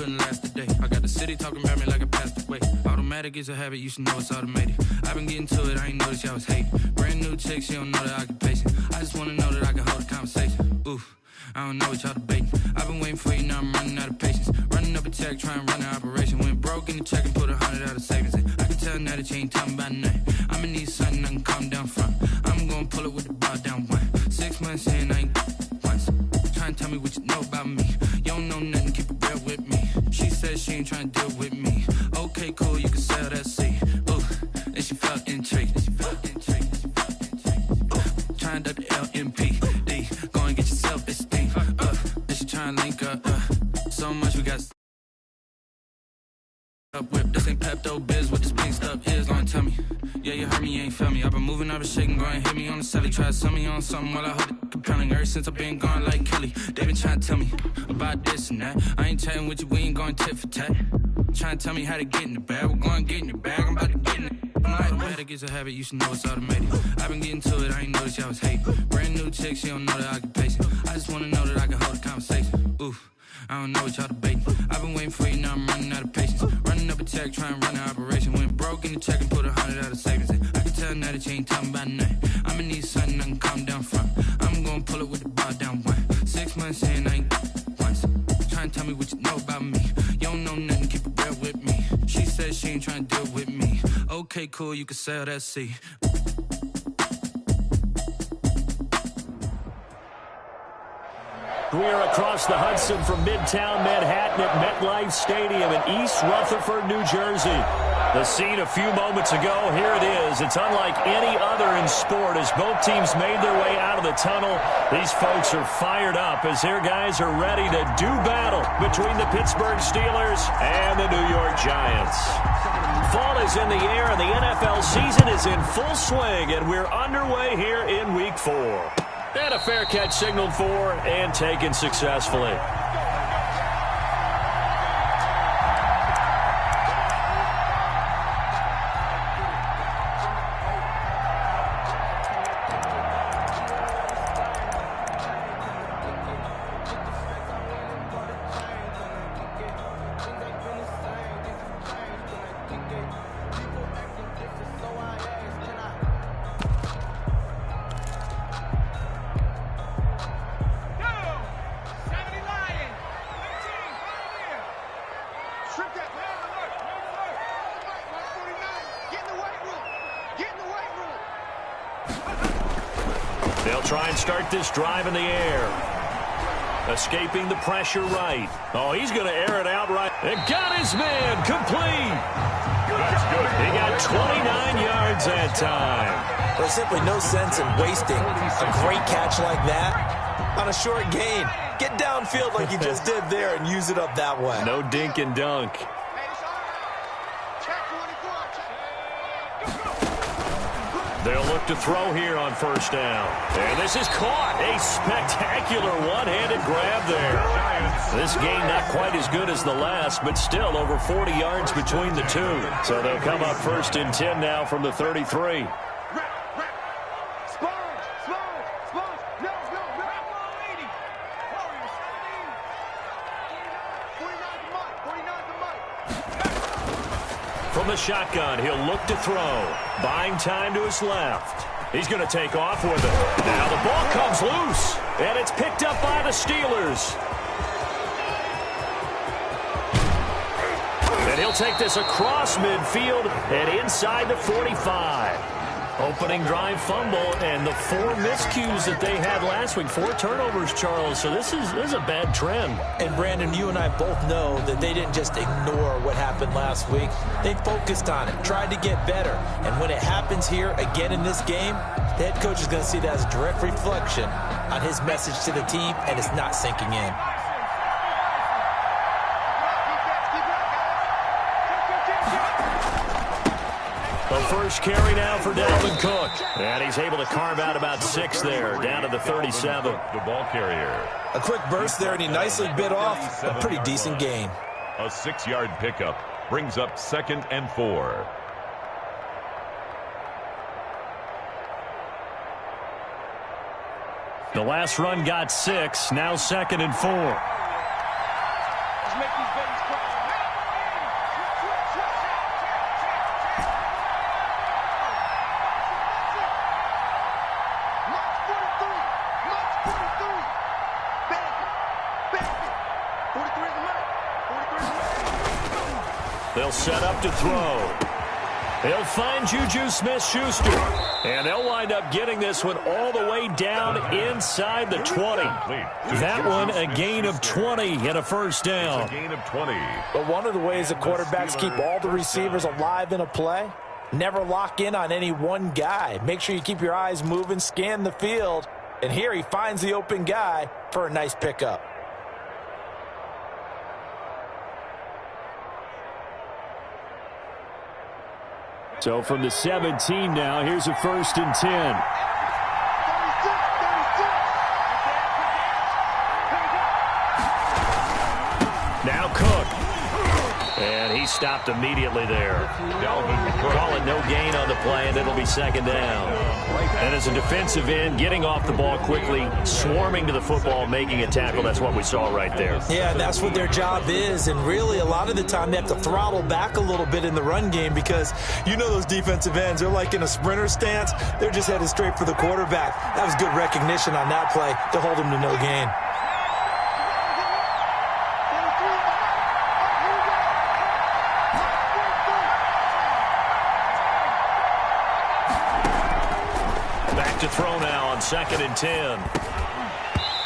couldn't last a day. I got the city talking about me like I passed away. Automatic is a habit, you should know it's automated. I've been getting to it, I ain't noticed y'all was hating. Brand new chick, she don't know the occupation. I just wanna know that I can hold a conversation. Oof, I don't know what y'all debating. I've been waiting for you, now I'm running out of patience. Running up a check, trying to run an operation. Went broke in the check and put 100 out of savings in. I can tell now that you ain't talking about nothing. I'ma need something I can calm down from. I'm gonna pull it with the bar down one. 6 months in, I ain't once. Trying to tell me what you know about me. You don't know nothing, keep it real with me. She said she ain't trying to deal with me. Okay, cool, you can sell that seed. Ooh, and she felt intrigued. Trying to the LMPD. Go and get yourself esteem. And she trying to link up. So much we got up whip. This ain't Pepto Biz. What this pink stuff is, don't tell me. Yeah, you heard me, you ain't felt me. I've been moving, I've been shaking, go and hit me on the celly. Try to sell me on something while I hold it compelling. Ever since I've been gone like Kelly, they been trying to tell me about this and that. I ain't chatting with you, we ain't going tit for tat. Trying to tell me how to get in the bag. We're going to get in the bag, I'm about to get in it. Automatic is a habit, you should know it's automated. I've been getting to it, I ain't noticed y'all was hating. Brand new chick, she don't know the occupation. I just wanna know that I can hold a conversation. Oof, I don't know what y'all debating. I've been waiting for you, now I'm running out of patience. Running up a check, trying to run an operation. Went broke in the check and put 100 out of savings in. I can tell now that you ain't talking about nothing. I'ma need something I can calm down from. I'm gonna pull it with the bar down one. 6 months in, I ain't once. Trying to tell me what you know about me. You don't know nothing, keep it real with me. She said she ain't trying to deal with me. Okay, cool, you can sell that seed. We are across the Hudson from Midtown Manhattan at MetLife Stadium in East Rutherford, New Jersey. The scene a few moments ago, here it is. It's unlike any other in sport as both teams made their way out of the tunnel. These folks are fired up as their guys are ready to do battle between the Pittsburgh Steelers and the New York Giants. Fall is in the air and the NFL season is in full swing, and we're underway here in Week 4. And a fair catch signaled for and taken successfully. They'll try and start this drive in the air. Escaping the pressure right. Oh, he's going to air it out right. And got his man complete. That's good. He got 29 yards that time. There's simply no sense in wasting a great catch like that on a short gain. Get downfield like you just did there and use it up that way. No dink and dunk. They'll look to throw here on first down. And this is caught. A spectacular one-handed grab there. This game not quite as good as the last, but still over 40 yards between the two. So they'll come up first and 10 now from the 33. From the shotgun, he'll look to throw. Buying time to his left. He's going to take off with it. Now the ball comes loose, and it's picked up by the Steelers. And he'll take this across midfield and inside the 45. Opening drive fumble, and the 4 miscues that they had last week. 4 turnovers, Charles. So this is a bad trend. And, Brandon, you and I both know that they didn't just ignore what happened last week. They focused on it, tried to get better. And when it happens here again in this game, the head coach is going to see that as a direct reflection on his message to the team, and it's not sinking in. The first carry now for Dalvin Cook. And he's able to carve out about 6 there, down to the 37. The ball carrier. A quick burst there, and he nicely bit off a pretty decent gain. A 6-yard pickup brings up 2nd and 4. The last run got 6, now 2nd and 4. Let's make these babies cry. They'll set up to throw. He'll find Juju Smith-Schuster. And they'll wind up getting this one all the way down inside the 20. That one a gain of 20 and a first down. It's a gain of 20. But one of the ways that quarterbacks keep all the receivers alive in a play, never lock in on any one guy. Make sure you keep your eyes moving, scan the field. And here he finds the open guy for a nice pickup. So from the 17 now, here's a 1st and 10. Now Cook. And he stopped immediately there. Call it no gain on the play, and it'll be 2nd down. And as a defensive end, getting off the ball quickly, swarming to the football, making a tackle, that's what we saw right there. Yeah, that's what their job is, and really a lot of the time they have to throttle back a little bit in the run game because you know those defensive ends, they're like in a sprinter stance. They're just headed straight for the quarterback. That was good recognition on that play to hold him to no gain. To throw now on 2nd and 10.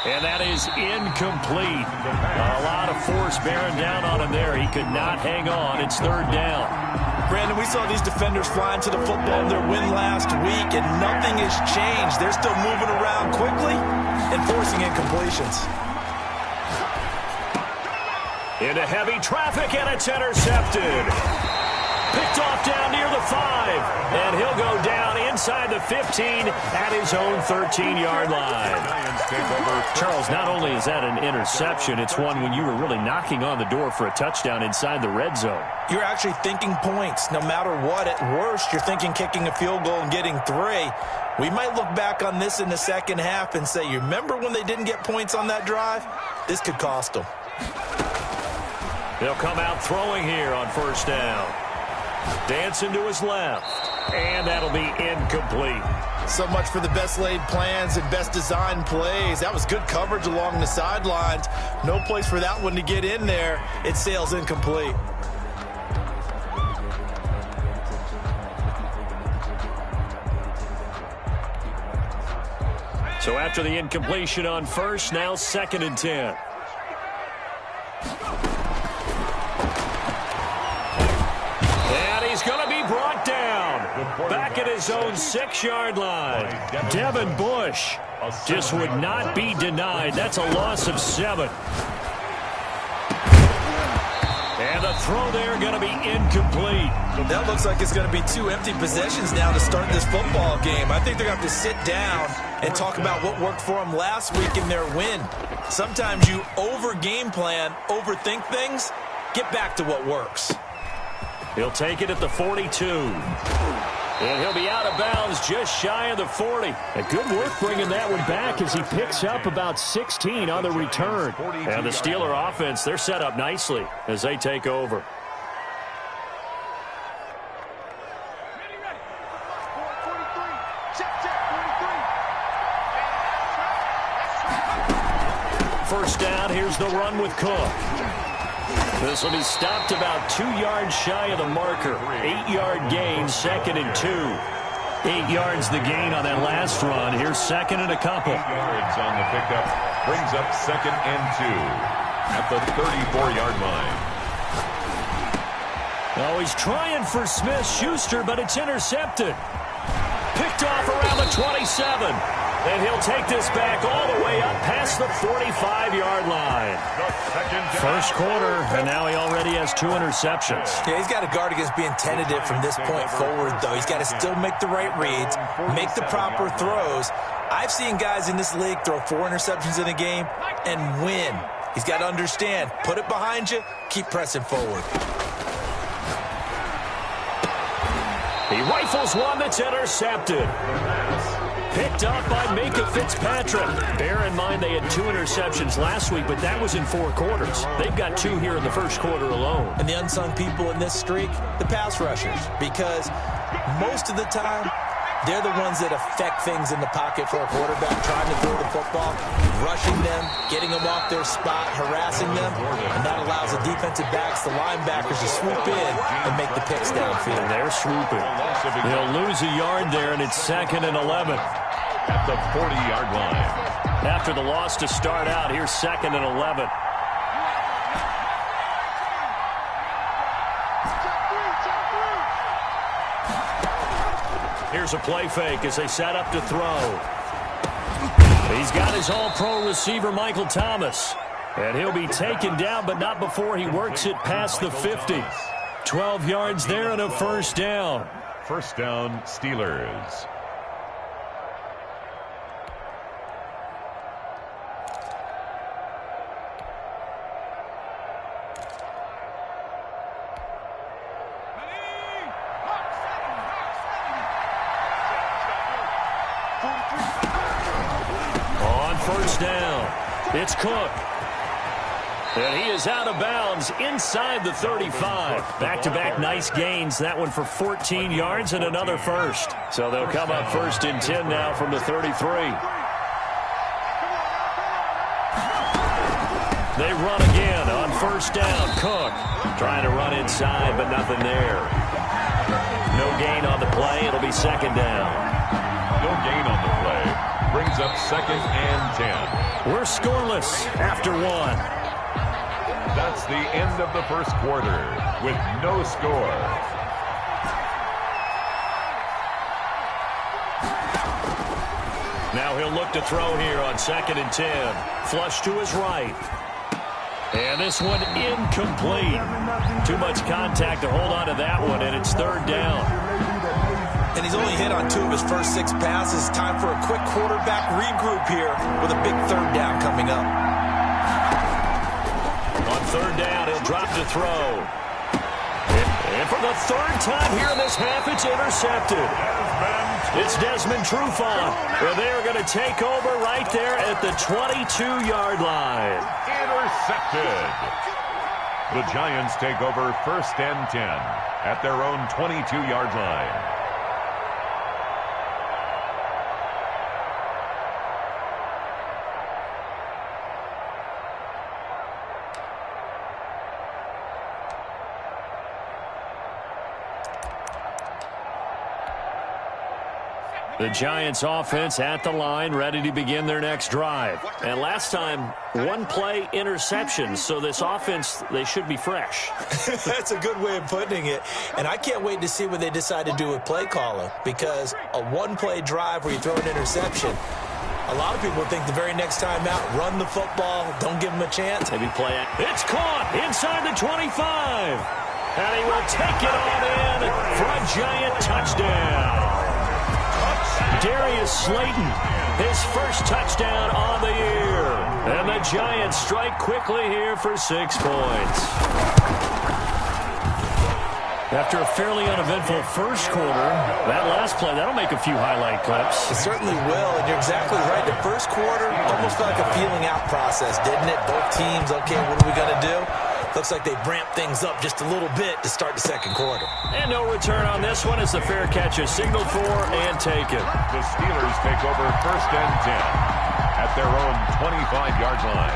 And that is incomplete. A lot of force bearing down on him there. He could not hang on. It's 3rd down. Brandon, we saw these defenders flying to the football in their win last week, and nothing has changed. They're still moving around quickly and forcing incompletions. Into heavy traffic, and it's intercepted. Picked off down near the 5, and he'll go down inside the 15 at his own 13-yard line. Charles, not only is that an interception, it's one when you were really knocking on the door for a touchdown inside the red zone. You're actually thinking points no matter what. At worst, you're thinking kicking a field goal and getting 3. We might look back on this in the second half and say, you remember when they didn't get points on that drive? This could cost them. They'll come out throwing here on 1st down. Dancing to his left, and that'll be incomplete. So much for the best laid plans and best designed plays. That was good coverage along the sidelines. No place for that one to get in there. It sails incomplete. So after the incompletion on 1st, now 2nd and 10. Going to be brought down back at his own 6-yard line. Devin Bush just would not be denied. That's a loss of 7. And the throw there going to be incomplete. That looks like it's going to be 2 empty possessions now to start this football game. I think they're going to have to sit down and talk about what worked for them last week in their win. Sometimes you over-game plan, overthink things. Get back to what works. He'll take it at the 42. And he'll be out of bounds just shy of the 40. A good work bringing that one back as he picks up about 16 on the return. And the Steeler offense, they're set up nicely as they take over. First down, here's the run with Cook. This will be stopped about 2 yards shy of the marker. 8-yard gain, 2nd and 2. 8 yards the gain on that last run. Here's 2nd and a couple. 8 yards on the pickup. Brings up 2nd and 2 at the 34-yard line. Oh, he's trying for Smith-Schuster, but it's intercepted. Picked off around the 27. And he'll take this back all the way up past the 45-yard line. First quarter, and now he already has 2 interceptions. Yeah, he's got to guard against being tentative from this point forward, though. He's got to still make the right reads, make the proper throws. I've seen guys in this league throw 4 interceptions in a game and win. He's got to understand, put it behind you, keep pressing forward. He rifles one that's intercepted. Picked up by Minka Fitzpatrick. Bear in mind they had 2 interceptions last week, but that was in 4 quarters. They've got 2 here in the first quarter alone. And the unsung people in this streak, the pass rushers, because most of the time they're the ones that affect things in the pocket for a quarterback, trying to throw the football, rushing them, getting them off their spot, harassing them, and that allows the defensive backs, the linebackers, to swoop in and make the picks downfield. And they're swooping. They'll lose a yard there, and it's 2nd and 11. At the 40-yard line. After the loss to start out, here's 2nd and 11. Here's a play fake as they set up to throw. He's got his all-pro receiver, Michael Thomas. And he'll be taken down, but not before he works it past the 50. 12 yards there and a first down. First down, Steelers. First down. It's Cook. And he is out of bounds inside the 35. Back-to-back nice gains. That one for 14 yards and another first. So they'll come up 1st and 10 now from the 33. They run again on first down. Cook trying to run inside, but nothing there. No gain on the play. It'll be 2nd down. No gain on the play. Brings up 2nd and 10. We're scoreless after 1. That's the end of the first quarter with no score. Now he'll look to throw here on 2nd and 10. Flush to his right. And this one incomplete. Too much contact to hold on to that one, and it's 3rd down. And he's only hit on 2 of his first 6 passes. Time for a quick quarterback regroup here with a big 3rd down coming up. On 3rd down, he'll drop to throw. And for the 3rd time here in this half, it's intercepted. It's Desmond Trufant. Well, they are going to take over right there at the 22-yard line. Intercepted. The Giants take over 1st and 10 at their own 22-yard line. The Giants offense at the line, ready to begin their next drive. And last time, 1-play interception, so this offense, they should be fresh. That's a good way of putting it. And I can't wait to see what they decide to do with play calling, because a 1-play drive where you throw an interception, a lot of people think the very next time out, run the football, don't give them a chance. Maybe play it. It's caught inside the 25. And he will take it on in for a Giant touchdown. Darius Slayton, his first touchdown on the year. And the Giants strike quickly here for 6 points. After a fairly uneventful first quarter, that last play, that'll make a few highlight clips. It certainly will, and you're exactly right. The first quarter almost felt like a feeling out process, didn't it? Both teams, okay, what are we going to do? Looks like they ramped things up just a little bit to start the second quarter. And no return on this one as the fair catch is signaled for and taken. The Steelers take over 1st and 10 at their own 25-yard line.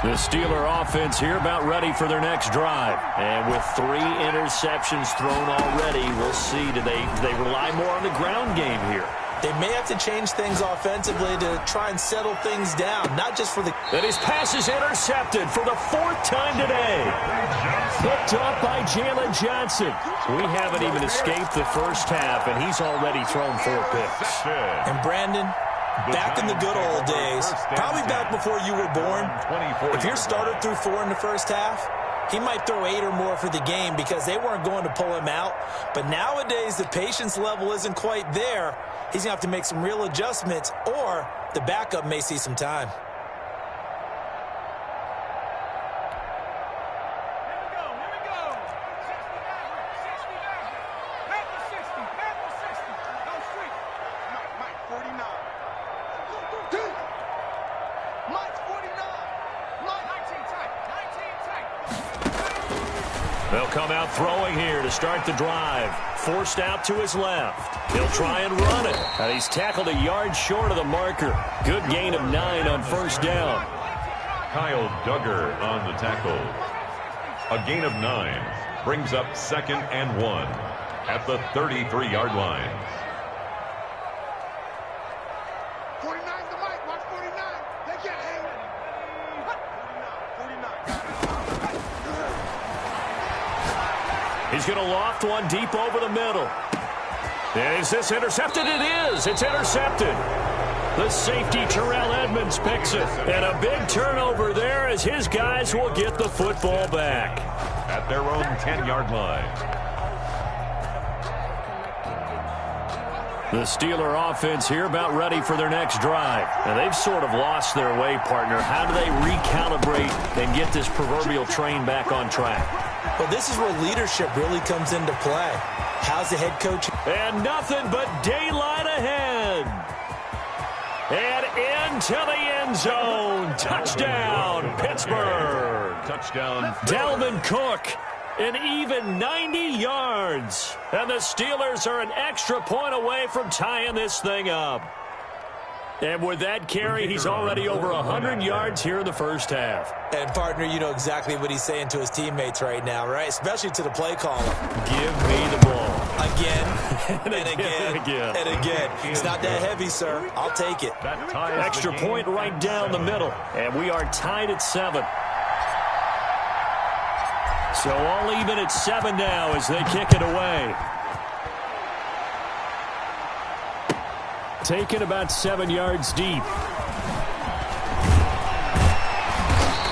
The Steeler offense here about ready for their next drive. And with 3 interceptions thrown already, we'll see, do they rely more on the ground game here? They may have to change things offensively to try and settle things down, not just for the... And his pass is intercepted for the 4th time today. Picked up by Jalen Johnson. We haven't even escaped the first half, and he's already thrown 4 picks. And Brandon, back in the good old days, probably back before you were born, if your starter threw 4 in the first half, he might throw 8 or more for the game because they weren't going to pull him out. But nowadays, the patience level isn't quite there. He's going to have to make some real adjustments, or the backup may see some time. They'll come out throwing here to start the drive. Forced out to his left. He'll try and run it. And he's tackled a yard short of the marker. Good gain of 9 on first down. Kyle Duggar on the tackle. A gain of 9 brings up 2nd and 1 at the 33-yard line. 49 the mic. Watch 49. They can't hang it. 49. He's going to loft one deep over the middle. And is this intercepted? It is. It's intercepted. The safety, Terrell Edmonds, picks it. And a big turnover there as his guys will get the football back. At their own 10-yard line. The Steeler offense here about ready for their next drive. And they've sort of lost their way, partner. How do they recalibrate and get this proverbial train back on track? Well, this is where leadership really comes into play. How's the head coach? And nothing but daylight ahead. And into the end zone. Touchdown, Pittsburgh. Touchdown. Dalvin Cook, an even 90 yards. And the Steelers are an extra point away from tying this thing up. And with that carry, he's already over 100 yards here in the first half. And, partner, you know exactly what he's saying to his teammates right now, right? Especially to the play caller. Give me the ball. Again, and again, and again. It's not that heavy, sir. I'll take it. Extra point right down the middle. And we are tied at 7. So all even at 7 now as they kick it away. Taken about 7 yards deep.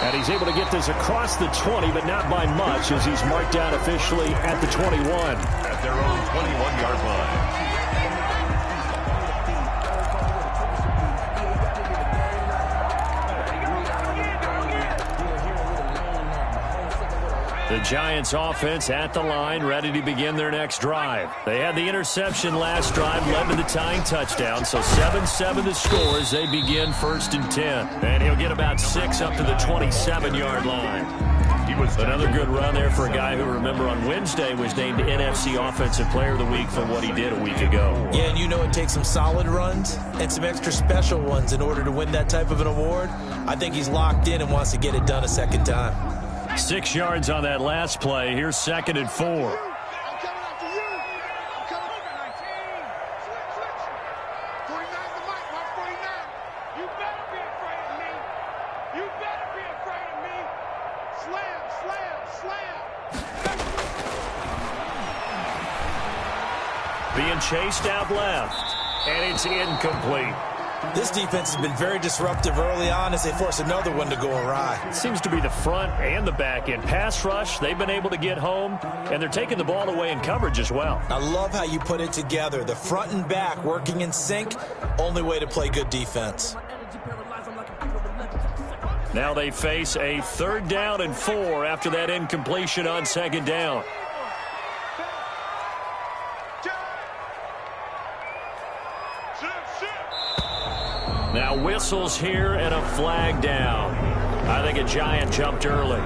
And he's able to get this across the 20, but not by much as he's marked down officially at the 21. At their own 21-yard line. The Giants offense at the line, ready to begin their next drive. They had the interception last drive, led to the tying touchdown. So 7-7 the score as they begin 1st and 10. And he'll get about 6 up to the 27-yard line. Another good run there for a guy who, remember, on Wednesday was named NFC Offensive Player of the Week for what he did a week ago. Yeah, and you know it takes some solid runs and some extra special ones in order to win that type of an award. I think he's locked in and wants to get it done a second time. 6 yards on that last play. Here's 2nd and 4. I'm coming after you. I'm coming over 19. 49 the mic. Watch 49. You better be afraid of me. You better be afraid of me. Slam, slam, slam. Being chased out left. And it's incomplete. This defense has been very disruptive early on as they force another one to go awry. It seems to be the front and the back end. Pass rush, they've been able to get home, and they're taking the ball away in coverage as well. I love how you put it together. The front and back working in sync, only way to play good defense. Now they face a 3rd down and 4 after that incompletion on 2nd down. Now whistles here and a flag down. I think a Giant jumped early.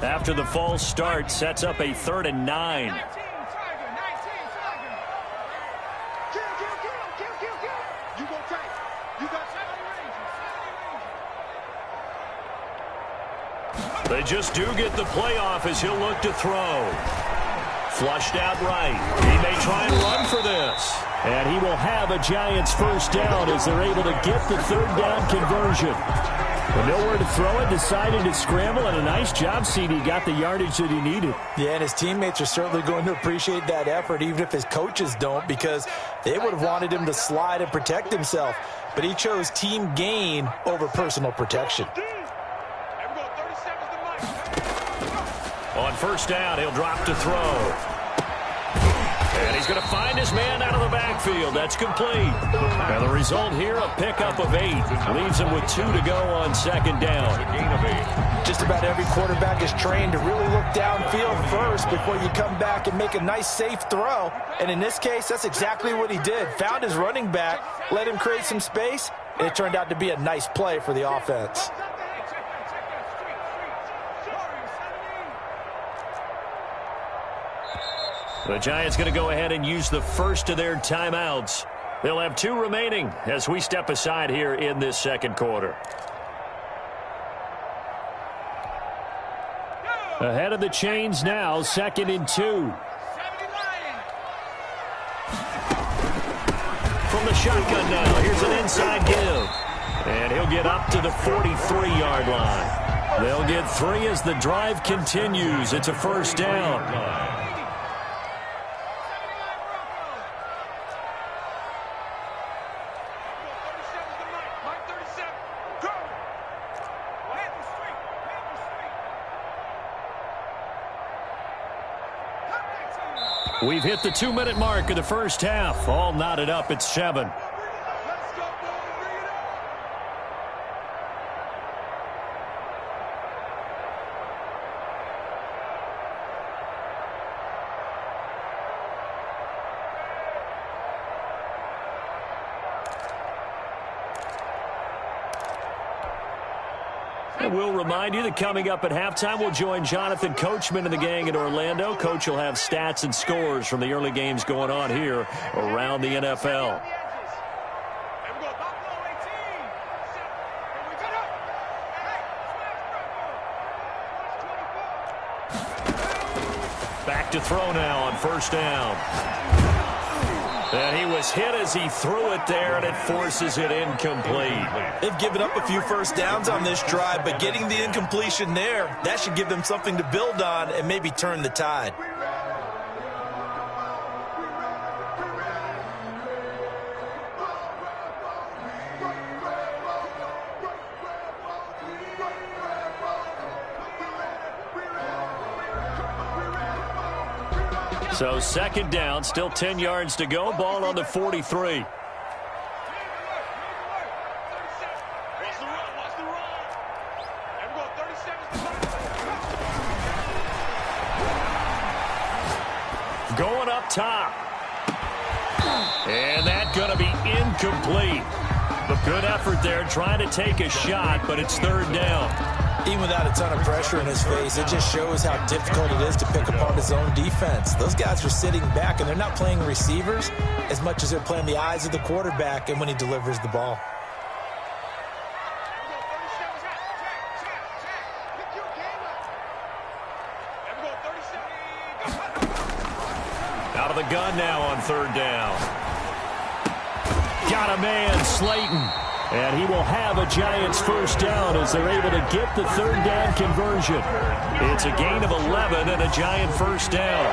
After the false start, sets up a 3rd and 9. They just do get the playoff as he'll look to throw. Flushed out right. He may try and run for this. And he will have a Giants 1st down as they're able to get the 3rd down conversion. But nowhere to throw it, decided to scramble, and a nice job, CD. Got the yardage that he needed. Yeah, and his teammates are certainly going to appreciate that effort, even if his coaches don't, because they would have wanted him to slide and protect himself. But he chose team gain over personal protection. On first down, he'll drop to throw. And he's going to find his man out of the backfield. That's complete. And the result here, a pickup of 8. Leaves him with 2 to go on second down. Just about every quarterback is trained to really look downfield first before you come back and make a nice, safe throw. And in this case, that's exactly what he did. Found his running back, let him create some space, and it turned out to be a nice play for the offense. The Giants going to go ahead and use the first of their timeouts. They'll have 2 remaining as we step aside here in this second quarter. Ahead of the chains now, 2nd and 2. From the shotgun now, here's an inside give. And he'll get up to the 43-yard line. They'll get 3 as the drive continues. It's a first down. We've hit the 2-minute mark of the first half. All knotted up at 7. We'll remind you that coming up at halftime, we'll join Jonathan Coachman and the gang in Orlando. Coach will have stats and scores from the early games going on here around the NFL. Back to throw now on first down. And he was hit as he threw it there, and it forces it incomplete. They've given up a few first downs on this drive, but getting the incompletion there, that should give them something to build on and maybe turn the tide. So second down, still 10 yards to go. Ball on the 43. Going up top. And that's going to be incomplete. A good effort there trying to take a shot, but it's third down. Even without a ton of pressure in his face, it just shows how difficult it is to pick apart his own defense. Those guys are sitting back, and they're not playing receivers as much as they're playing the eyes of the quarterback and when he delivers the ball. Out of the gun now on third down. Got a man, Slayton. And he will have a Giants first down as they're able to get the third down conversion. It's a gain of 11 and a Giant first down.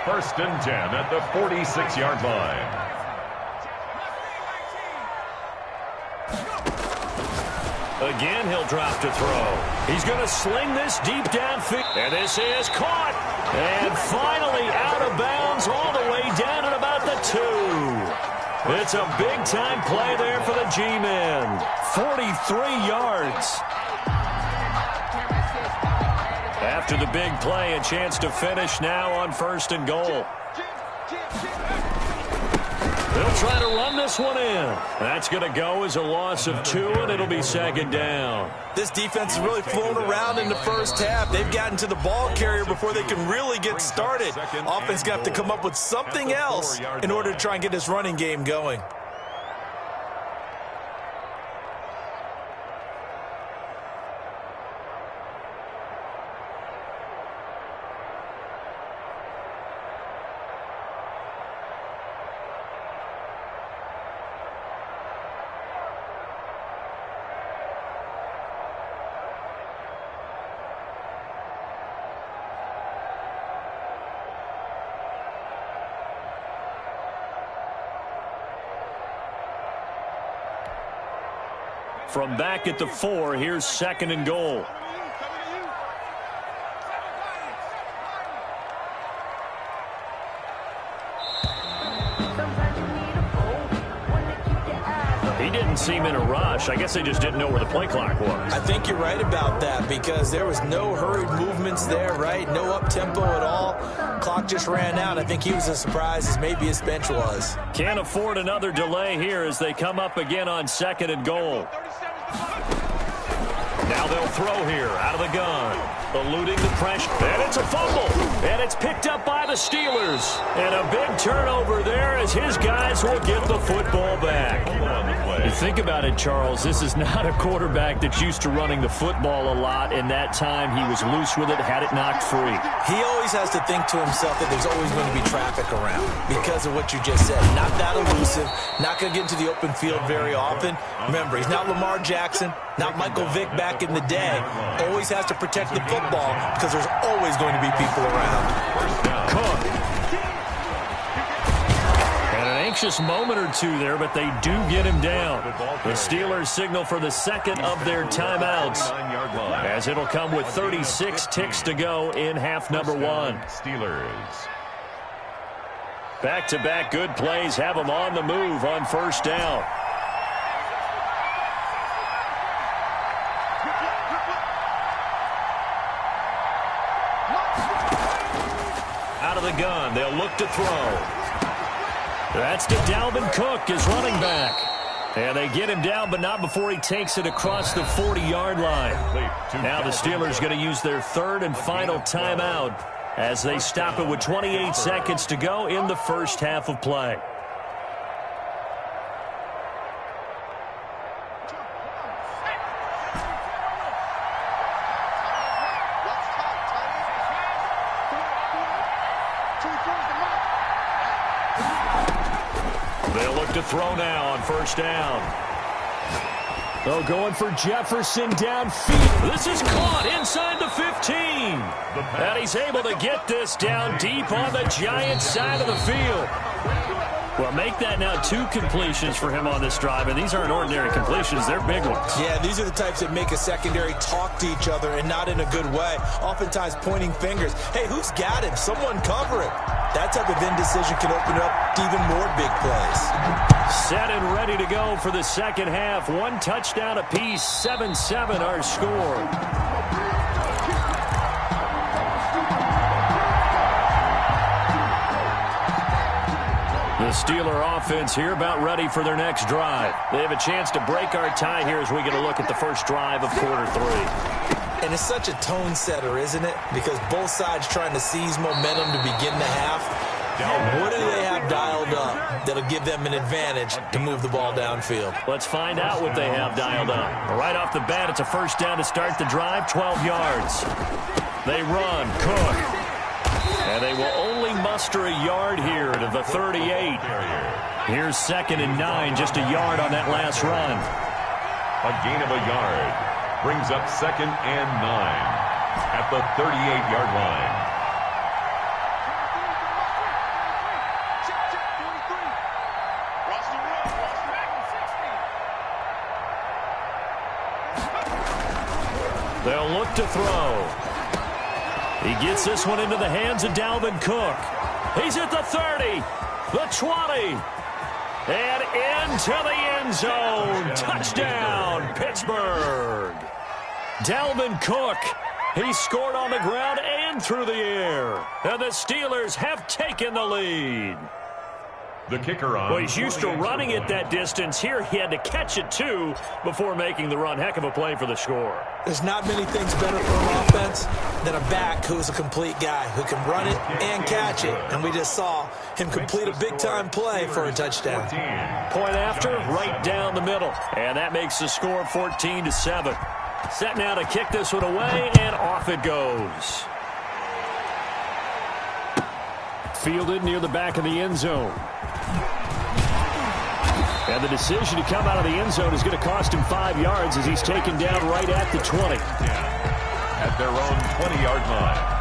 1st and 10 at the 46-yard line. Again, he'll drop to throw. He's going to sling this deep downfield. And this is caught. And finally out of bounds all the way down at about the 2. It's a big-time play there for the G-men. 43 yards. After the big play, a chance to finish now on 1st and goal. They'll try to run this one in. That's going to go as a loss of 2, and it'll be second down. This defense has really flown around in the first half. They've gotten to the ball carrier before they can really get started. Offense going to have to come up with something else in order to try and get this running game going. From back at the 4, here's 2nd and goal. didn't seem in a rush. I guess they just didn't know where the play clock was. I think you're right about that because there was no hurried movements there, right? No up-tempo at all. Clock just ran out. I think he was as surprised as maybe his bench was. Can't afford another delay here as they come up again on 2nd and goal. Now they'll throw here out of the gun. Eluding the pressure. And it's a fumble. And it's picked up by the Steelers. And a big turnover there as his guys will get the football back. You think about it, Charles. This is not a quarterback that's used to running the football a lot. And that time he was loose with it, had it knocked free. He always has to think to himself that there's always going to be traffic around because of what you just said. Not that elusive. Not going to get into the open field very often. Remember, he's not Lamar Jackson, not Michael Vick back in the day. Always has to protect the football because there's always going to be people around. Cook. And an anxious moment or two there, but they do get him down. The Steelers signal for the second of their timeouts as it'll come with 36 ticks to go in half number 1. Steelers. Back-to-back good plays have them on the move on first down. Out of the gun, they'll look to throw. That's to Dalvin Cook, his running back. And they get him down, but not before he takes it across the 40-yard line. Now the Steelers going to use their 3rd and final timeout as they stop it with 28 seconds to go in the first half of play. They'll look to throw now on first down. Oh, going for Jefferson downfield. This is caught inside the 15. And he's able to get this down deep on the Giants side of the field. Well, make that now 2 completions for him on this drive, and these aren't ordinary completions. They're big ones. Yeah, these are the types that make a secondary talk to each other and not in a good way. Oftentimes pointing fingers. Hey, who's got him? Someone cover it. That type of indecision can open up to even more big plays. Set and ready to go for the second half. 1 touchdown apiece, 7-7 our score. The Steeler offense here about ready for their next drive. They have a chance to break our tie here as we get a look at the first drive of quarter 3. And it's such a tone setter, isn't it? Because both sides trying to seize momentum to begin the half. What do they have dialed up that'll give them an advantage to move the ball downfield? Let's find out what they have dialed up. Right off the bat, it's a first down to start the drive, 12 yards. They run, Cook. And they will only muster a yard here to the 38. Here's 2nd and 9, just a yard on that last run. A gain of a yard brings up 2nd and 9 at the 38-yard line. They'll look to throw. He gets this one into the hands of Dalvin Cook. He's at the 30, the 20, and into the end zone. Touchdown, Pittsburgh. Dalvin Cook, he scored on the ground and through the air. And the Steelers have taken the lead. The kicker on. Well, he's used to running it that distance. Here he had to catch it, too, before making the run. Heck of a play for the score. There's not many things better for an offense than a back who's a complete guy who can run it and catch it. And we just saw him complete a big-time play for a touchdown. Point after, right down the middle. And that makes the score 14-7. Set now to kick this one away, and off it goes. Fielded near the back of the end zone. And the decision to come out of the end zone is going to cost him 5 yards as he's taken down right at the 20. At their own 20-yard line.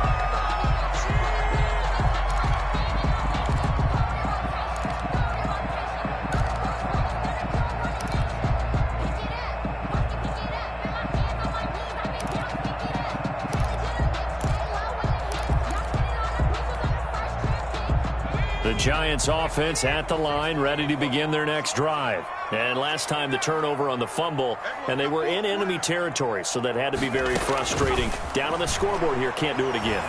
The Giants offense at the line, ready to begin their next drive. And last time the turnover on the fumble, and they were in enemy territory, so that had to be very frustrating. Down on the scoreboard here, can't do it again.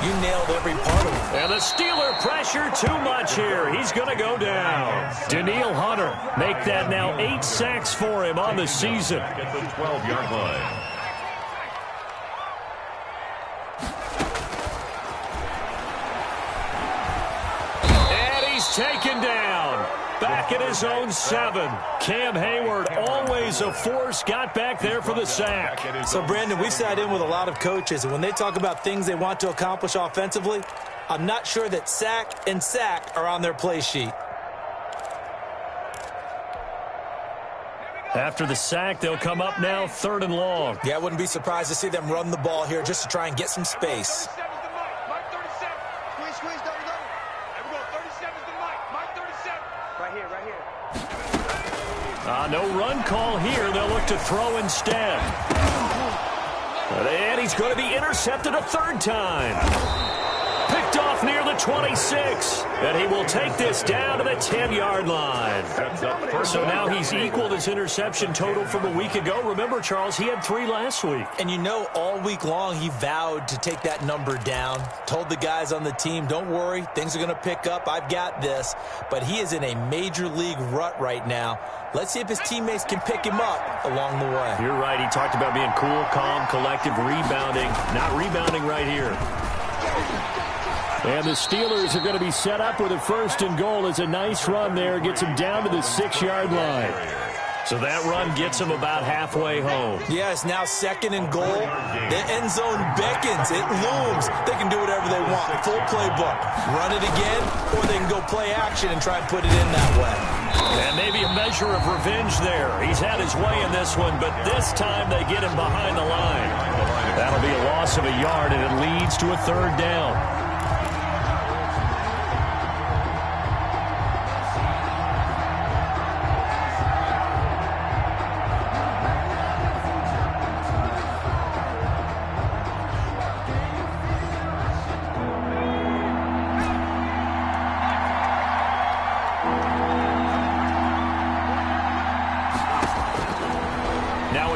You nailed every part of it. And the Steeler pressure too much here. He's going to go down. Danielle Hunter, make that now 8 sacks for him on the season. At the 12-yard line. And he's taken down. Back at his own 7. Cam Hayward, always a force, got back there for the sack. So, Brandon, we sat in with a lot of coaches, and when they talk about things they want to accomplish offensively, I'm not sure that sack and sack are on their play sheet. After the sack, they'll come up now 3rd and long. Yeah, I wouldn't be surprised to see them run the ball here just to try and get some space. No run call here. They'll look to throw instead. And he's going to be intercepted a 3rd time. Picked off near the 26. And he will take this down to the 10-yard line. So now he's equaled his interception total from a week ago. Remember, Charles, he had 3 last week. And you know, all week long he vowed to take that number down. Told the guys on the team, don't worry, things are going to pick up. I've got this. But he is in a major league rut right now. Let's see if his teammates can pick him up along the way. You're right. He talked about being cool, calm, collective, rebounding. Not rebounding right here. And the Steelers are going to be set up with a 1st and goal. It's a nice run there. Gets him down to the 6-yard line. So that run gets him about halfway home. Yeah, it's now 2nd and goal. The end zone beckons. It looms. They can do whatever they want. Full playbook. Run it again, or they can go play action and try and put it in that way. And maybe a measure of revenge there. He's had his way in this one, but this time they get him behind the line. That'll be a loss of a yard, and it leads to a 3rd down.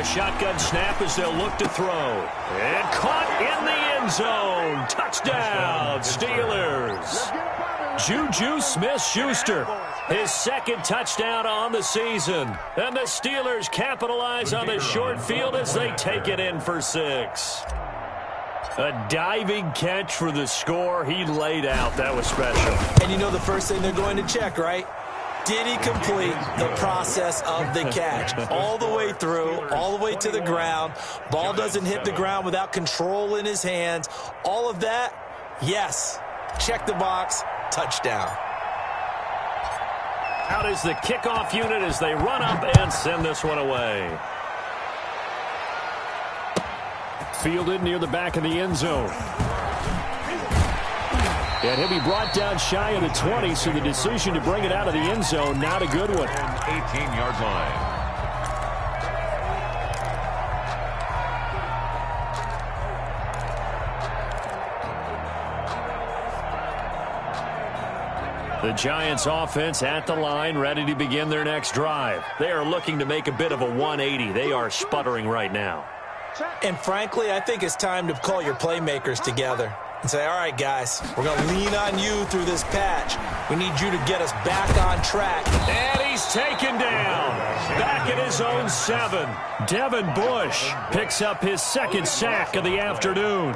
Shotgun snap as they'll look to throw. And caught in the end zone. Touchdown, Steelers. Juju Smith-Schuster, his 2nd touchdown on the season. And the Steelers capitalize on the short field as they take it in for 6. A diving catch for the score. He laid out. That was special. And you know the first thing they're going to check, right? Did he complete the process of the catch? All the way through, all the way to the ground. Ball doesn't hit the ground without control in his hands. All of that, yes. Check the box, touchdown. Out is the kickoff unit as they run up and send this one away. Fielded near the back of the end zone. And he'll be brought down shy of the 20, so the decision to bring it out of the end zone, not a good one. 18-yard line. The Giants offense at the line, ready to begin their next drive. They are looking to make a bit of a 180. They are sputtering right now. And frankly, I think it's time to call your playmakers together and say, all right, guys, we're going to lean on you through this patch. We need you to get us back on track. And he's taken down. Back at his own 7. Devin Bush picks up his 2nd sack of the afternoon.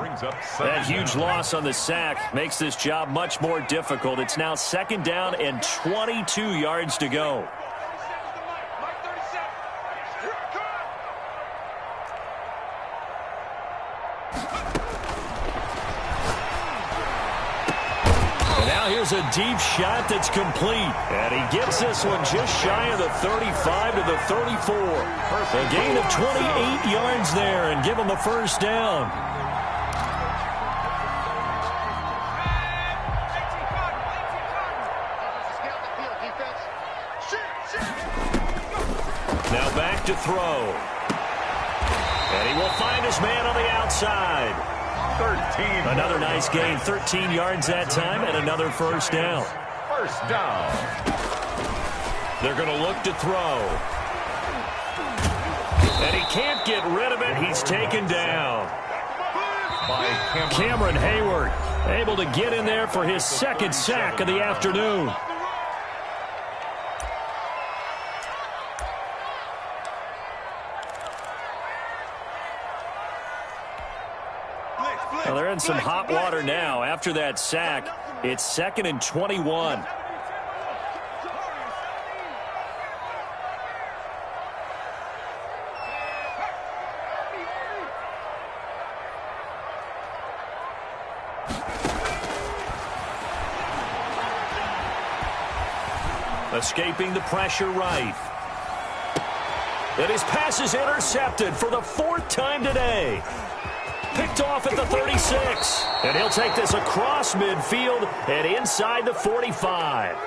That huge loss on the sack makes this job much more difficult. It's now 2nd down and 22 yards to go. Here's a deep shot that's complete. And he gets this one just shy of the 35 to the 34. A gain of 28 yards there and give him a 1st down. Now back to throw. And he will find his man on the outside. 13. Another nice gain, 13 yards that time, and another 1st down. 1st down. They're going to look to throw. And he can't get rid of it. He's taken down. By Cameron Hayward able to get in there for his second sack of the afternoon. Well, they're in some hot water now. After that sack, it's 2nd and 21. Escaping the pressure right. And his pass is intercepted for the 4th time today. Picked off at the 36. And he'll take this across midfield and inside the 45.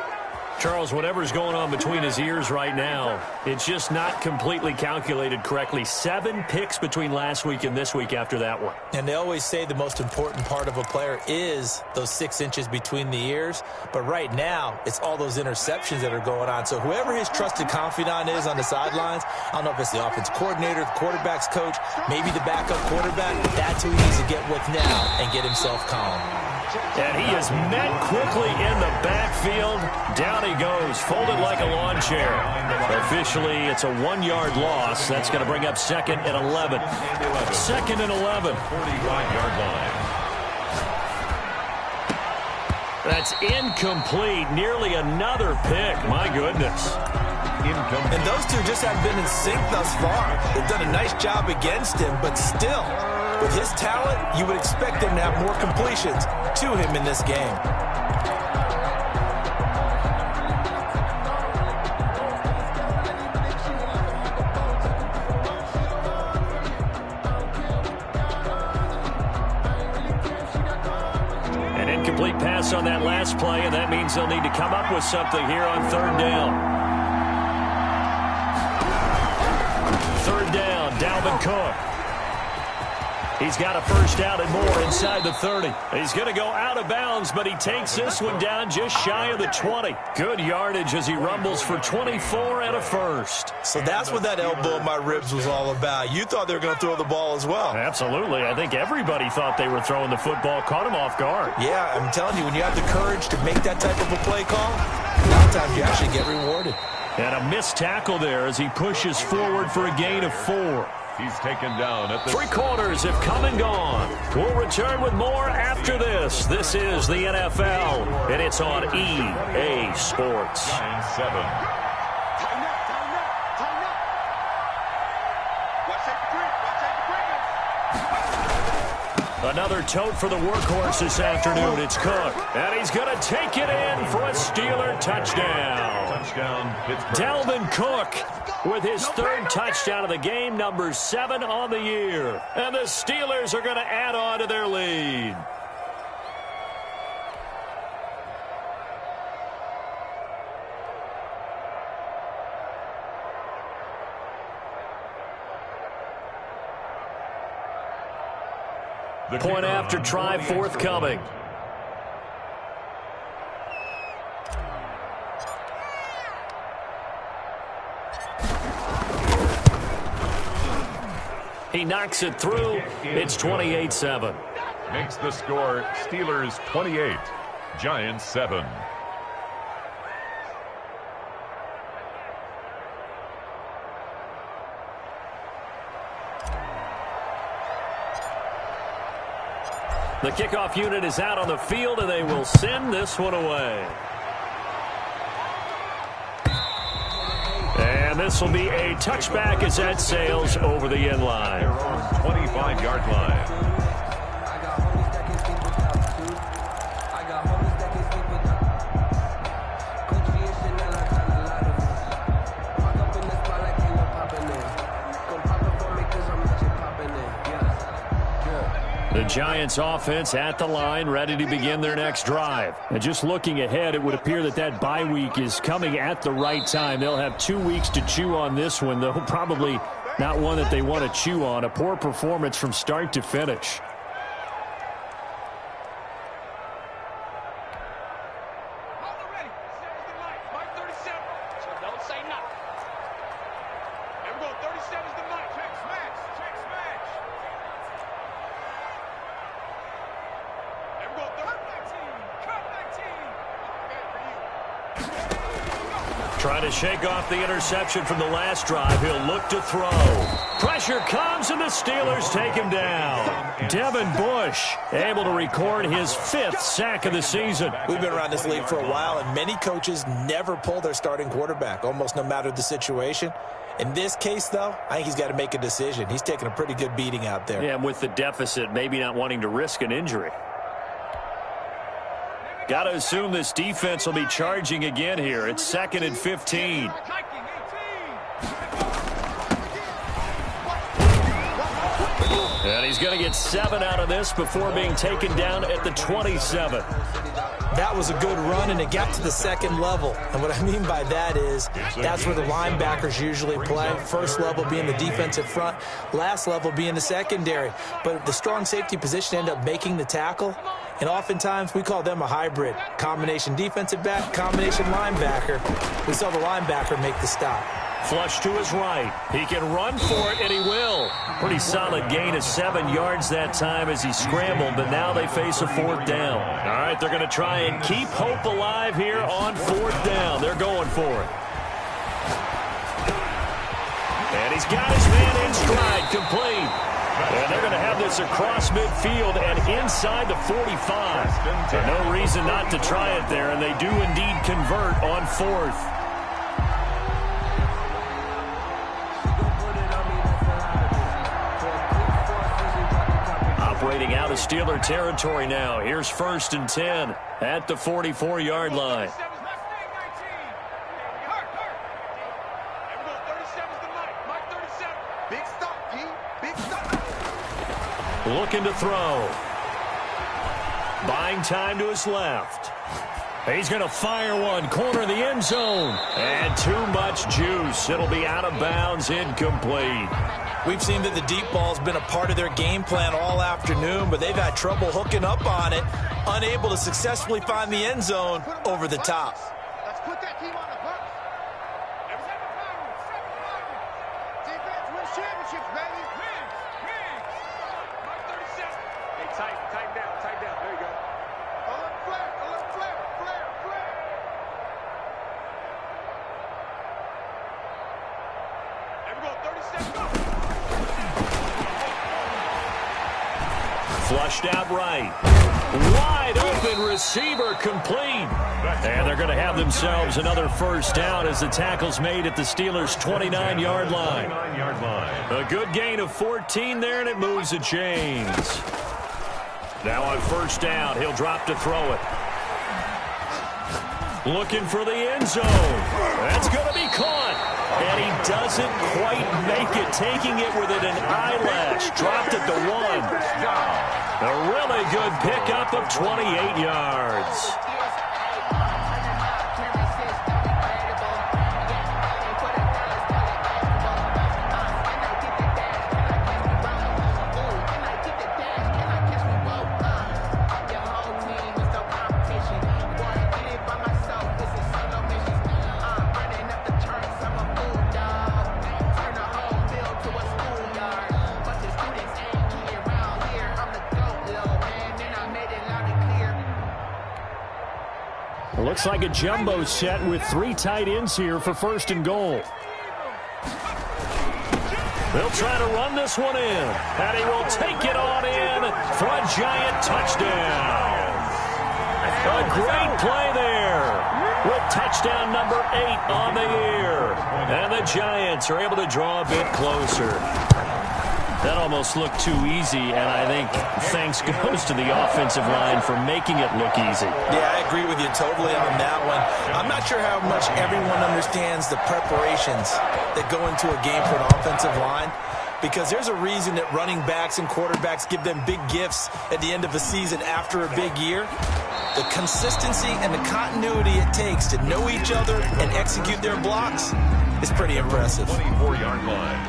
Charles, whatever's going on between his ears right now, it's just not completely calculated correctly. 7 picks between last week and this week after that one. And they always say the most important part of a player is those 6 inches between the ears. But right now, it's all those interceptions that are going on. So whoever his trusted confidant is on the sidelines, I don't know if it's the offense coordinator, the quarterback's coach, maybe the backup quarterback, that's who he needs to get with now and get himself calm. And he is met quickly in the backfield. Down he goes, folded like a lawn chair. Officially, it's a 1-yard loss. That's going to bring up 2nd and 11. 2nd and 11. 45-yard line. That's incomplete. Nearly another pick. My goodness. And those two just have been in sync thus far. They've done a nice job against him, but still, with his talent, you would expect them to have more completions to him in this game. An incomplete pass on that last play, and that means they'll need to come up with something here on 3rd down. 3rd down, Dalvin Cook. He's got a first down and more inside the 30. He's going to go out of bounds, but he takes this one down just shy of the 20. Good yardage as he rumbles for 24 and a first. So that's what that elbow in my ribs was all about. You thought they were going to throw the ball as well. Absolutely. I think everybody thought they were throwing the football, caught him off guard. Yeah, I'm telling you, when you have the courage to make that type of a play call, a lot of times you actually get rewarded. And a missed tackle there as he pushes forward for a gain of 4. He's taken down at the 3 quarters have come and gone. We'll return with more after this. This is the NFL, and it's on EA Sports. 9-7. Another tote for the workhorse this afternoon. It's Cook. And he's going to take it in for a Steeler touchdown. Touchdown, Pittsburgh. Dalvin Cook with his 3rd touchdown of the game, number 7 on the year. And the Steelers are going to add on to their lead. Point after try forthcoming. He knocks it through. It's 28-7. Makes the score Steelers 28, Giants 7. The kickoff unit is out on the field, and they will send this one away. And this will be a touchback as that sails over the end line. 25-yard line. The Giants offense at the line, ready to begin their next drive. And just looking ahead, it would appear that that bye week is coming at the right time. They'll have 2 weeks to chew on this one, though probably not one that they want to chew on. A poor performance from start to finish. Trying to shake off the interception from the last drive. He'll look to throw. Pressure comes, and the Steelers take him down. Devin Bush able to record his 5th sack of the season. We've been around this league for a while, and many coaches never pull their starting quarterback, almost no matter the situation. In this case, though, I think he's got to make a decision. He's taking a pretty good beating out there. Yeah, and with the deficit, maybe not wanting to risk an injury. Got to assume this defense will be charging again here. It's 2nd and 15. And he's going to get 7 out of this before being taken down at the 27. That was a good run, and it got to the 2nd level. And what I mean by that is that's where the linebackers usually play. First level being the defensive front, last level being the secondary. But the strong safety position ended up making the tackle. And oftentimes we call them a hybrid. Combination defensive back, combination linebacker. We saw the linebacker make the stop. Flush to his right. He can run for it, and he will. Pretty solid gain of 7 yards that time as he scrambled, but now they face a 4th down. All right, they're going to try and keep hope alive here on 4th down. They're going for it. And he's got his man in stride, complete. And they're going to have this across midfield and inside the 45. So no reason not to try it there, and they do indeed convert on 4th. Operating out of Steeler territory now. Here's 1st and 10 at the 44-yard line. Looking to throw. Buying time to his left. He's going to fire one. Corner of the end zone. And too much juice. It'll be out of bounds, incomplete. We've seen that the deep ball's been a part of their game plan all afternoon, but they've had trouble hooking up on it, unable to successfully find the end zone over the top. Let's put that team on the hook. Defense wins championships, baby. Mark 37. Hey, tighten down. There you go. A little flare. There we go, 37. Go. Flushed out right. Wide open receiver, complete. And they're going to have themselves another 1st down as the tackle's made at the Steelers' 29-yard line. A good gain of 14 there, and it moves the chains. Now on 1st down, he'll drop to throw it. Looking for the end zone. That's going to be caught. And he doesn't quite make it, taking it within an eyelash. Dropped it to 1. A really good pickup of 28 yards. Looks like a jumbo set with 3 tight ends here for 1st and goal. They'll try to run this one in, and he will take it on in for a giant touchdown. A great play there with touchdown number 8 on the year. And the Giants are able to draw a bit closer. That almost looked too easy, and I think thanks goes to the offensive line for making it look easy. Yeah, I agree with you totally on that one. I'm not sure how much everyone understands the preparations that go into a game for an offensive line, because there's a reason that running backs and quarterbacks give them big gifts at the end of the season after a big year. The consistency and the continuity it takes to know each other and execute their blocks is pretty impressive. 24-yard line.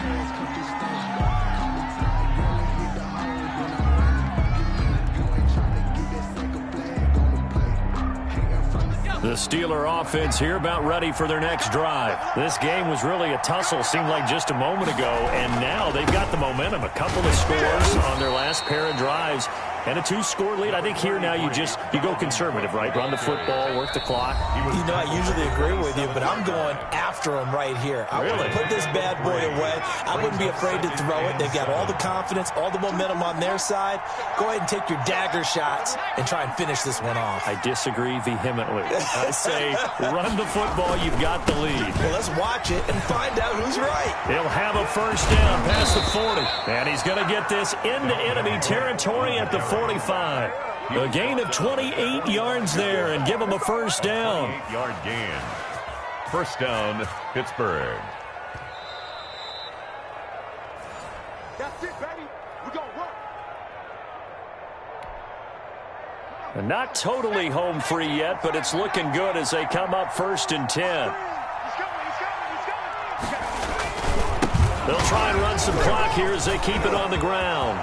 The Steeler offense here about ready for their next drive. This game was really a tussle, seemed like just a moment ago, and now they've got the momentum. A couple of scores on their last pair of drives. and a 2-score lead. I think here now you go conservative, right? Run the football, work the clock. You know, I usually agree with you, but I'm going after him right here. I want to put this bad boy away. I wouldn't be afraid to throw it. They've got all the confidence, all the momentum on their side. Go ahead and take your dagger shots and try and finish this one off. I disagree vehemently. I say run the football. You've got the lead. Well, let's watch it and find out who's right. He'll have a first down past the 40. And he's going to get this into enemy territory at the 45. A gain of 28 yards there and give him a first down. 8-yard gain. First down, Pittsburgh. That's it, baby. We're going to work. And not totally home free yet, but it's looking good as they come up 1st and 10. They'll try and run some clock here as they keep it on the ground.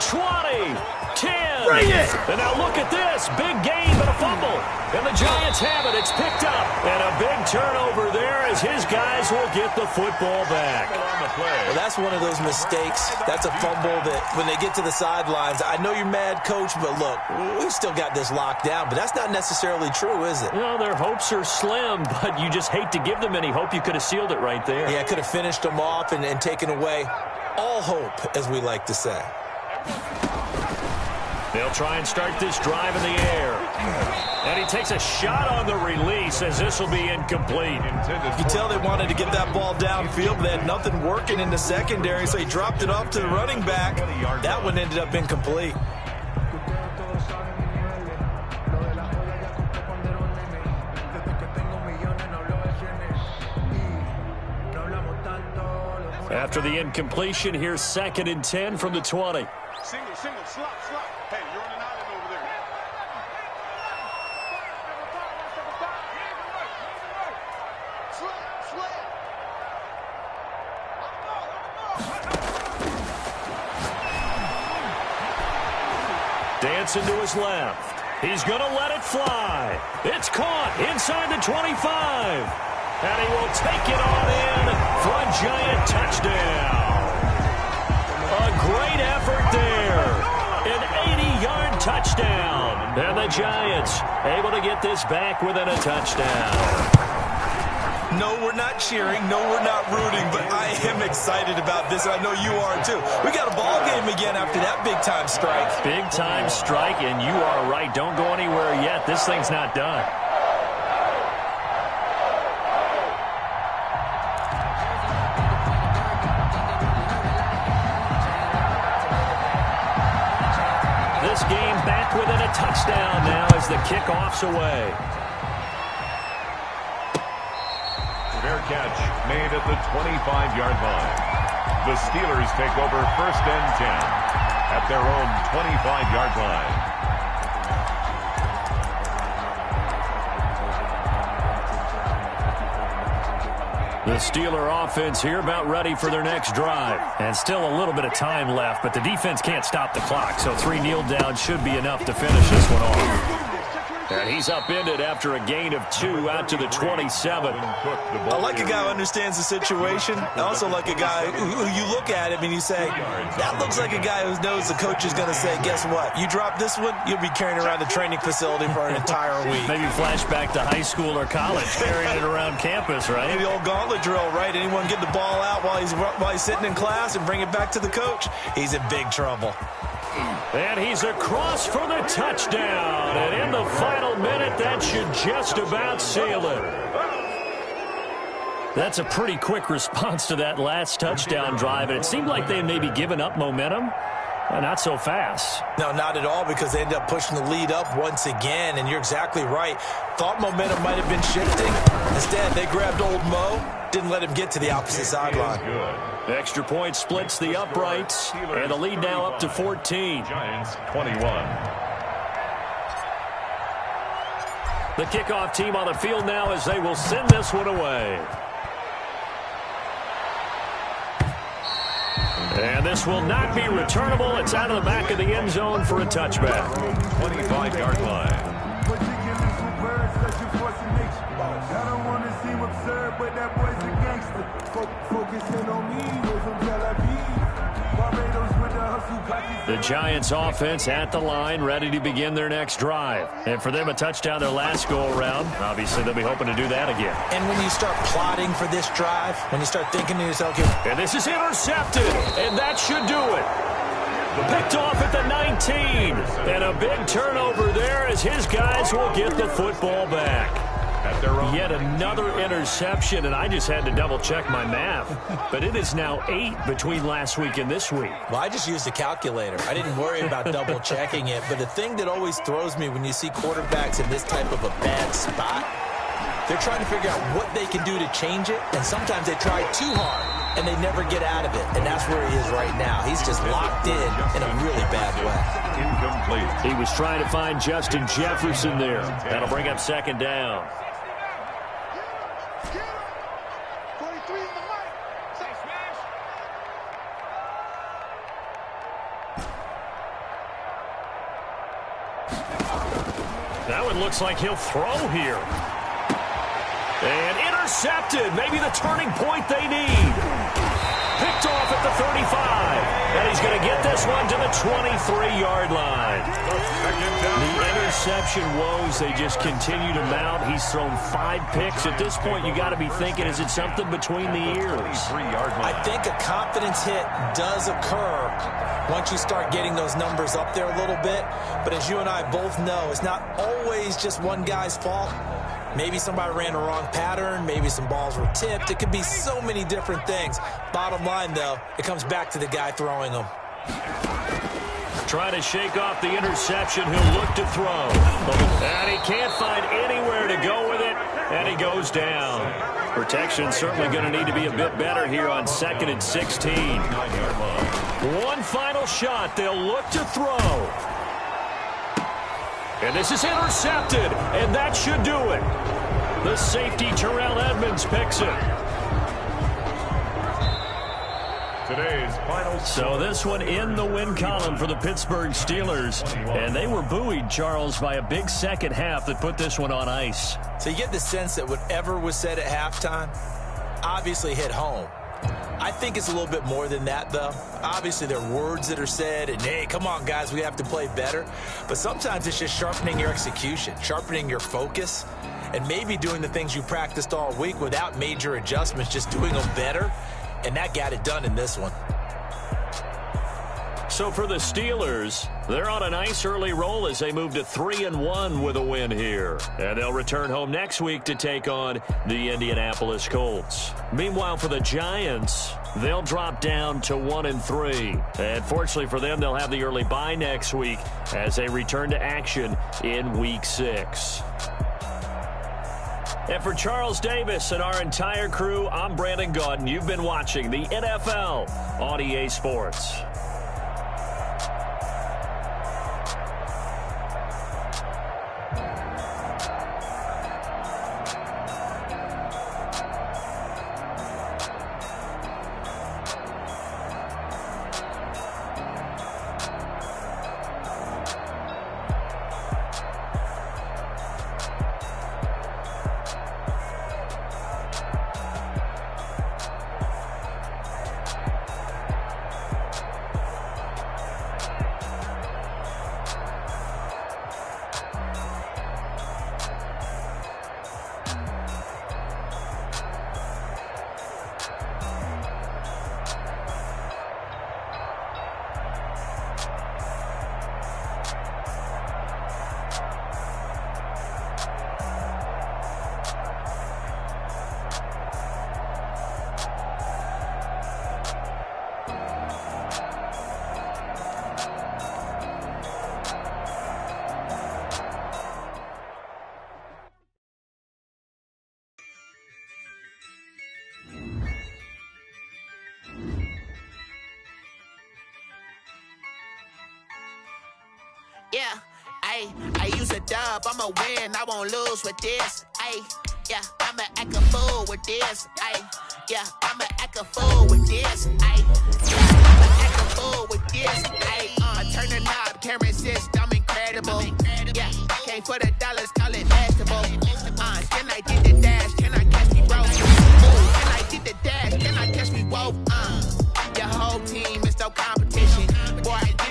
20, 10. Bring it! And now look at this. Big gain, but a fumble. And the Giants have it. It's picked up. And a big turnover there as his guys will get the football back. Well, that's one of those mistakes. That's a fumble that when they get to the sidelines, I know you're mad, Coach, but look, we've still got this locked down. But that's not necessarily true, is it? Well, their hopes are slim, but you just hate to give them any hope. You could have sealed it right there. Yeah, could have finished them off and taken away all hope, as we like to say. They'll try and start this drive in the air. And he takes a shot on the release as this will be incomplete. You can tell they wanted to get that ball downfield, but they had nothing working in the secondary, so he dropped it off to the running back. That one ended up incomplete. After the incompletion, here's 2nd and 10 from the 20. Single, slot. Hey, you're on an island over there. Slant. Dancing to his left. He's going to let it fly. It's caught inside the 25. And he will take it on in for a Giant touchdown. A great effort there. An 80-yard touchdown. And the Giants able to get this back within a touchdown. No, we're not cheering. No, we're not rooting. But I am excited about this. I know you are, too. We got a ball game again after that big-time strike. Big-time strike, and you are right. Don't go anywhere yet. This thing's not done. This game back within a touchdown now as the kickoff's away. Fair catch made at the 25-yard line. The Steelers take over 1st and 10 at their own 25-yard line. The Steeler offense here about ready for their next drive. And still a little bit of time left, but the defense can't stop the clock, so 3 kneel downs should be enough to finish this one off. And he's upended after a gain of 2 out to the 27. I like a guy who understands the situation. I also like a guy who you look at him and you say, that looks like a guy who knows the coach is going to say, guess what? You drop this one, you'll be carrying around the training facility for an entire week. Maybe flashback to high school or college, carrying it around campus, right? Maybe the old gauntlet drill, right? Anyone get the ball out while he's sitting in class and bring it back to the coach? He's in big trouble. And he's across for the touchdown. And in the final minute, that should just about seal it. That's a pretty quick response to that last touchdown drive. And it seemed like they may be giving up momentum. Not so fast. No, not at all, because they ended up pushing the lead up once again. And you're exactly right. Thought momentum might have been shifting. Instead, they grabbed old Mo. Didn't let him get to the opposite sideline. The extra point splits the uprights, and the lead now up to 14. Giants 21. The kickoff team on the field now as they will send this one away. And this will not be returnable. It's out of the back of the end zone for a touchback. 25-yard line. I don't want to seem absurd, but that boy's a gangster. Focusing on me, we're from Tel Aviv. Barbados with the hustle The Giants offense at the line, ready to begin their next drive. And for them, a touchdown their last go-around. Obviously, they'll be hoping to do that again. And when you start plotting for this drive, when you start thinking to yourself, okay, and this is intercepted, and that should do it. Picked off at the 19. And a big turnover there as his guys will get the football back. Yet another interception, and I just had to double-check my math. But it is now 8 between last week and this week. Well, I just used a calculator. I didn't worry about double-checking it. But the thing that always throws me when you see quarterbacks in this type of a bad spot, they're trying to figure out what they can do to change it, and sometimes they try too hard, and they never get out of it. And that's where he is right now. He's just locked in a really bad way. Incomplete. He was trying to find Justin Jefferson there. That'll bring up second down. That one looks like he'll throw here. And intercepted. Maybe the turning point they need. Picked off at the 35. And he's going to get this one to the 23-yard line. The interception woes, they just continue to mount. He's thrown 5 picks. At this point, you got to be thinking, is it something between the ears? I think a confidence hit does occur once you start getting those numbers up there a little bit. But as you and I both know, it's not always just one guy's fault. Maybe somebody ran the wrong pattern. Maybe some balls were tipped. It could be so many different things. Bottom line, though, it comes back to the guy throwing them. Trying to shake off the interception. He'll look to throw. And he can't find anywhere to go with it. And he goes down. Protection certainly going to need to be a bit better here on 2nd and 16. One final shot. They'll look to throw. And this is intercepted, and that should do it. The safety, Terrell Edmonds, picks it. Today's final. So this one in the win column for the Pittsburgh Steelers. And they were buoyed, Charles, by a big second half that put this one on ice. So you get the sense that whatever was said at halftime obviously hit home. I think it's a little bit more than that, though. Obviously, there are words that are said, and, hey, come on, guys, we have to play better. But sometimes it's just sharpening your execution, sharpening your focus, and maybe doing the things you practiced all week without major adjustments, just doing them better, and that got it done in this one. So for the Steelers, they're on a nice early roll as they move to 3-1 with a win here. And they'll return home next week to take on the Indianapolis Colts. Meanwhile, for the Giants, they'll drop down to 1-3. And fortunately for them, they'll have the early bye next week as they return to action in Week 6. And for Charles Davis and our entire crew, I'm Brandon Gaudin. You've been watching the NFL on EA Sports. Yeah, I use a dub, I'ma win, I won't lose with this. Yeah, I'ma act a fool with this. Yeah, I'ma act a fool with this. Yeah, I'ma act a fool with this. I turn the knob, can't resist, I'm incredible. Yeah, came for the dollars, call it vegetable. Can I get the dash? Can I catch me broke? Can I get the dash? Can I catch me woke? Your whole team is no competition. Boy, I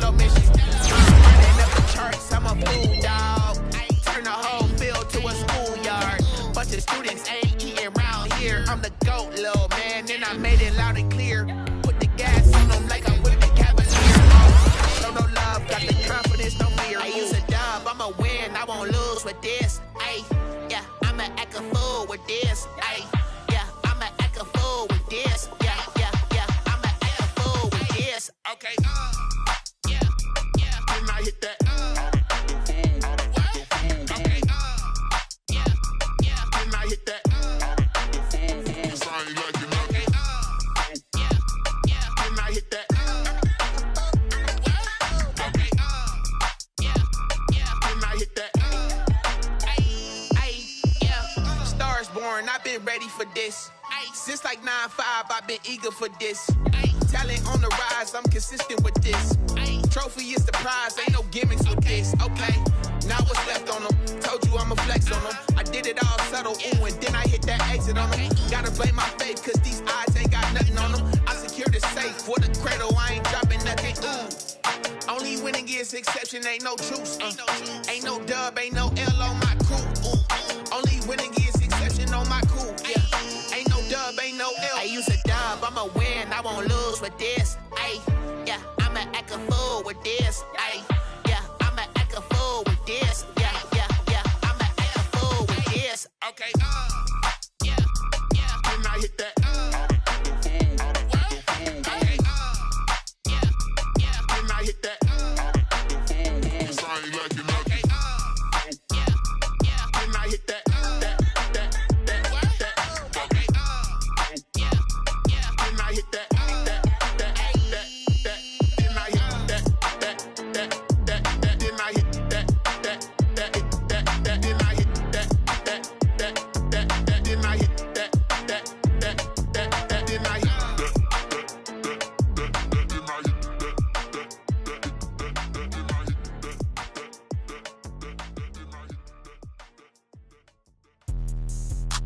stellar mission. Running up the charts, I'm a fool, dog. Turn the whole field to a schoolyard. Bunch of students ain't eating round here. I'm the GOAT, little man, and I made it loud and clear. Put the gas on them like I'm with the Cavalier. Show no love, got the confidence, no fear. I use a dub, I'ma win, I won't lose with this. Ay, yeah, I'ma act a fool with this. Ay, yeah, I'ma act a fool with this. Yeah, yeah, yeah, I'ma act a fool with this. Okay, yeah, yeah, and I hit that. Okay, yeah, yeah, and I hit that. I've been ready for this. Since like 9-5, I've been eager for this. Talent on the rise, I'm consistent with this. Trophy is the prize, ain't no gimmicks with this. Okay, now what's left on them? Told you I'ma flex on them. I did it all subtle, ooh, and then I hit that exit on them. Gotta blame my faith, cause these eyes ain't got nothing on them. I secured the safe for the cradle, I ain't dropping nothing, ooh. Only winning is exception, ain't no truce. Ain't no dub, ain't no L on my crew. Ooh. Only winning is exception on my crew. Yeah. Ain't no dub, ain't no L. I use a dub, I'ma win, I won't lose with this. Ay, yeah, I'ma act a fool with this. Ay, yeah, I'ma act a fool with this. Yeah, yeah, yeah, I'ma act a fool with this. Okay, yeah, yeah, and I hit that. Okay, yeah, yeah, and I hit that.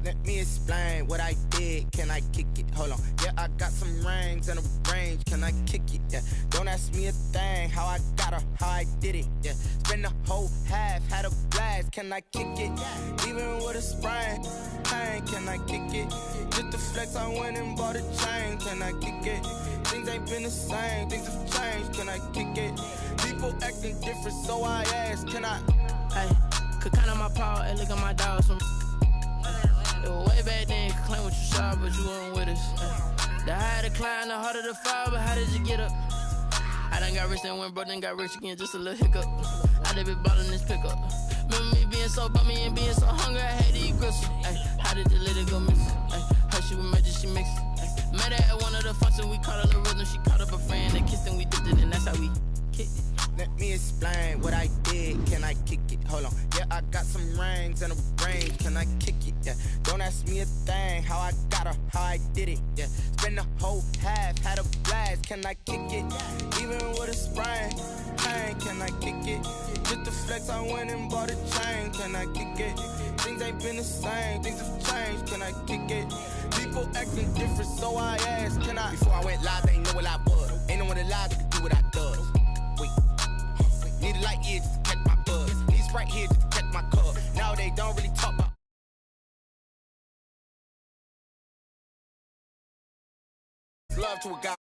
Let me explain what I did. Can I kick it? Hold on. Yeah, I got some rings and a range. Can I kick it? Yeah. Don't ask me a thing. How I got her, how I did it. Yeah. Spend the whole half, had a blast. Can I kick it? Even with a sprain. Pain, can I kick it? Just the flex, I went and bought a chain. Can I kick it? Things ain't been the same. Things have changed. Can I kick it? People acting different, so I ask. Can I? Hey, could count on my power and look at my dogs. It was way back then, you could claim what you saw, but you weren't with us. The higher the climb, the harder the fall, but how did you get up? I done got rich, then went broke, then got rich again, just a little hiccup. I done been ballin' this pickup. Remember me being so bummy and being so hungry, I had to eat gristle. Ay, how did you let it go miss? Her she was magic, she mixed. Met her at one of the functions, we caught her the rhythm, she caught up a friend, they kissed and we dipped it, and that's how we kicked it. Let me explain what I did. Can I kick it? Hold on. Yeah, I got some rings and a range. Can I kick it? Yeah. Don't ask me a thing. How I got her, how I did it. Yeah. Spend the whole half, had a blast. Can I kick it? Even with a sprain. Pain, can I kick it? Just the flex, I went and bought a chain. Can I kick it? Things ain't been the same. Things have changed. Can I kick it? People acting different, so I asked. Can I? Before I went live, they ain't know what I was. Ain't no one alive that could do what I does. Wait. Need a light year just to catch my buzz. Need Sprite here just to catch my cup. Now they don't really talk about love to a guy.